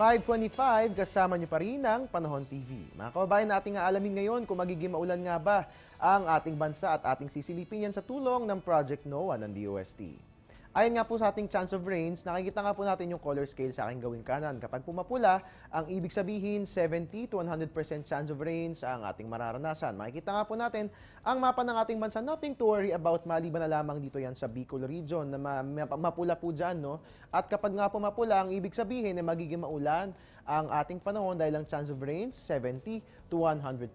5:25, kasama niyo pa rin ang Panahon TV. Mga kababayan, nating aalamin ngayon kung magiging maulan nga ba ang ating bansa at ating sisilipin yan sa tulong ng Project NOAA ng DOST. Ayon nga po sa ating chance of rains, nakikita nga po natin yung color scale sa aking gawing kanan. Kapag pumapula, ang ibig sabihin 70 to 100% chance of rains ang ating mararanasan. Makikita nga po natin ang mapa ng ating bansa. Nothing to worry about, maliban na lamang dito yan sa Bicol region na mapula po dyan. No? At kapag nga pumapula, ang ibig sabihin ay magiging maulan ang ating panahon dahil ang chance of rains 70 to 100%.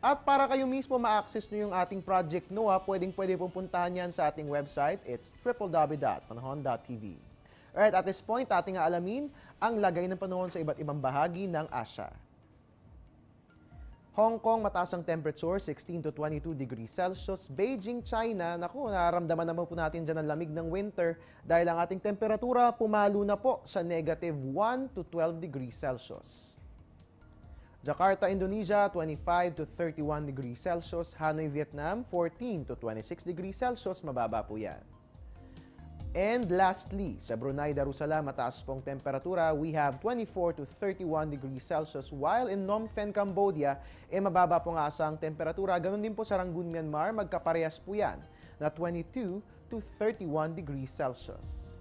At para kayo mismo ma-access nyo yung ating Project NOAA, pwede pupuntahan yan sa ating website. It's www.panahon.tv. Alright, at this point, ating aalamin ang lagay ng panahon sa iba't ibang bahagi ng Asia. Hong Kong, mataas ang temperature, 16 to 22 degrees Celsius. Beijing, China, naku, nararamdaman naman po natin dyan ang lamig ng winter dahil ang ating temperatura pumalo na po sa negative 1 to 12 degrees Celsius. Jakarta, Indonesia, 25 to 31 degrees Celsius. Hanoi, Vietnam, 14 to 26 degrees Celsius. Mababa po yan. And lastly, sa Brunei Darussalam, mataas pong temperatura. We have 24 to 31 degrees Celsius. While in Phnom Penh, Cambodia, mababa po nga ang temperatura. Ganun din po sa Rangoon, Myanmar. Magkaparehas po yan na 22 to 31 degrees Celsius.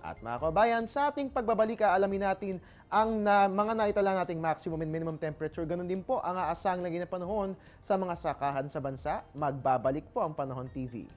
At mga kabayan, sa ating pagbabalik, alamin natin ang mga naitala nating maximum and minimum temperature. Ganun din po ang aasahang lagay ng panahon sa mga sakahan sa bansa. Magbabalik po ang Panahon TV.